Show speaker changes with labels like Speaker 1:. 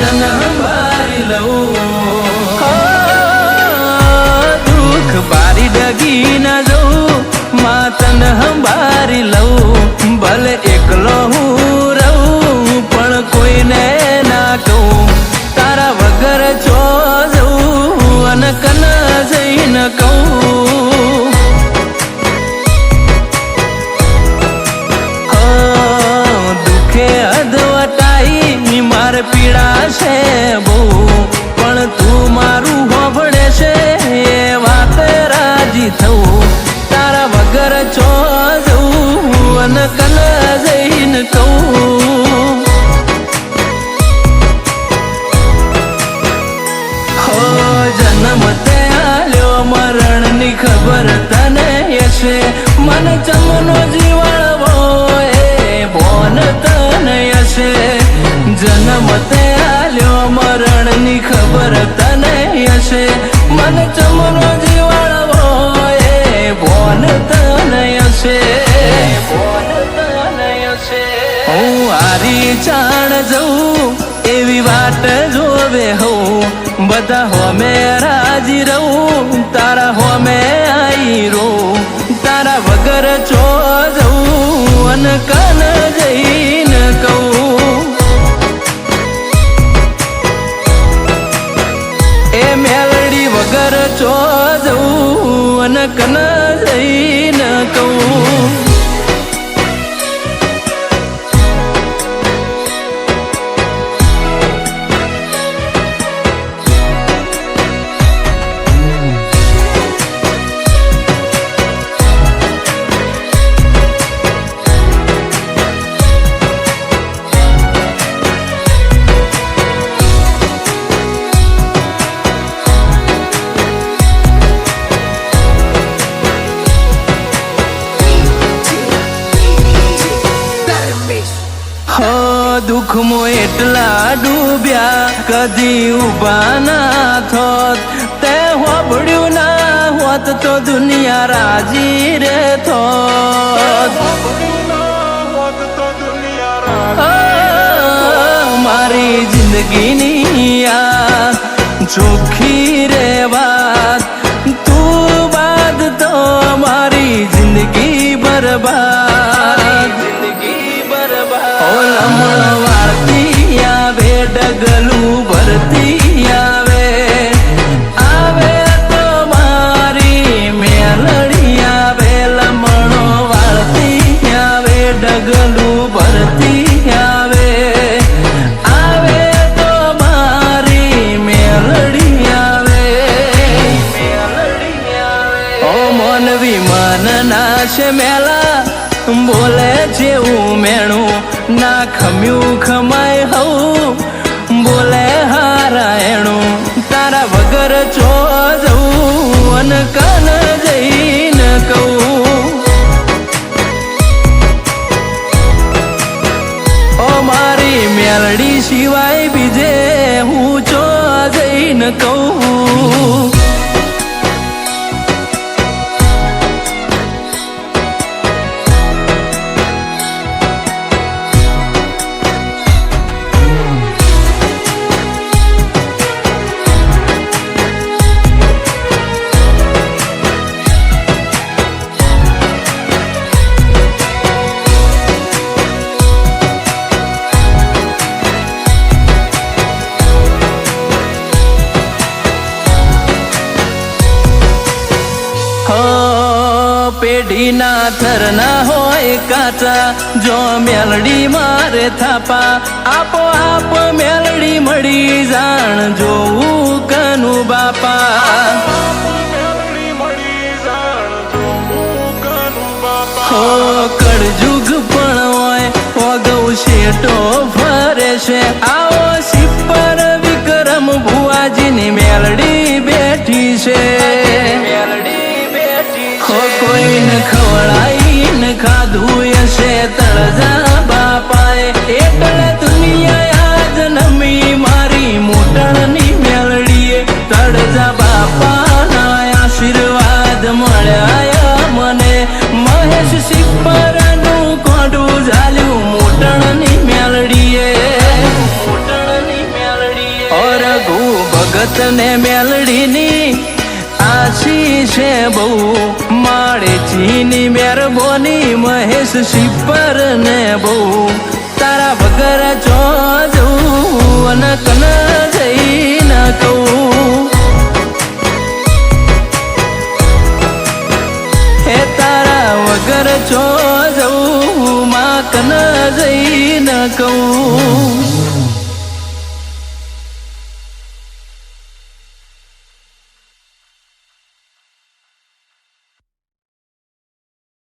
Speaker 1: તન બારી લઉં દુઃખ બારી ડગી ન જઉં તન બારી લઉં ભલે એકલો હું રહું પણ કોઈને ના કહું તારા વગર જો જઉં અને કન જઈને કહું દુઃખે અધવટાઈ મારે પીડા છે બહુ પણ તું મારું હોભળે છે એ વાત રાજી થવું તારા વગર છો જવું અને કન જઈને કહું હો જન્મ તે આલ્યો મરણની ખબર તને હશે મને ચમનો જીવાળવો એ ભોન તને હશે જન્મ તે આલ્યો મરણની ખબર તને હશે મને ચમનો જીવાળવો એ ભોન તને હશે હું હારી ચાણ જઉં એવી વાટ જોવે હું બધા હોમે રાજી રહું તારા હોમે આઈ રહું તારા વગર ચો જઉં અને કન જઈને કહું એ મેલડી વગર ચો જઉં અને કન જઈને કહું દુઃખમાં એટલા ડૂબ્યા કદી ઉભા ના થોત તે હોબળ્યું ના હોત તો દુનિયા રાજી રે થોત મારી જિંદગીની આ ચોખ્ખી રે વાત તું બાદ તો મારી જિંદગી બરબાદ લમણ વાળતી આવે ડગલું ભરતી આવે આવે તો મારી મેલડી આવે લમણો વાળતી આવે ડગલું ભરતી આવે આવે તો મારી મેલડી આવે ઓ મનવી મન નાશ મેલા બોલે જેવું મેણું ના ખમ્યું ખમાય હવું બોલે હારાયણું તારા વગર ચો જવું અને કન જઈને કહું ઓ મારી મેલડી સિવાય બીજે હું ચો જઈને કહું પેઢીના થરના હોય કાચા જો મેલડી મારે થાપા આપો આપ મેલડી મળી જાણ જોવું કનુ બાપા હો કળજુગ પણ હોય ઓગૌ શેટો ફરે છે આવો સિપર વિક્રમ ભુવાજીની મેલડી બેઠી છે કોઈને ખવડાઈને ખાધું હશે તળજા બાપાએ એટલે દુનિયા આજ નમી મારી મોટણની મેલડીએ તળજા બાપાના આશીર્વાદ મળ્યા મને મહેશ સિપરનું કોડું ઝાલ્યું મોટણની મેલડીએ મોટણની મેલડી ભગત ને મેલડીની આશી છે બહુ માળેજીની મહેરબાની મહેશ શિપર ને બહુ તારા વગર જો જવું અને કન જઈ ન કહું હે તારા વગર જો જવું માં કન જઈ ન કહું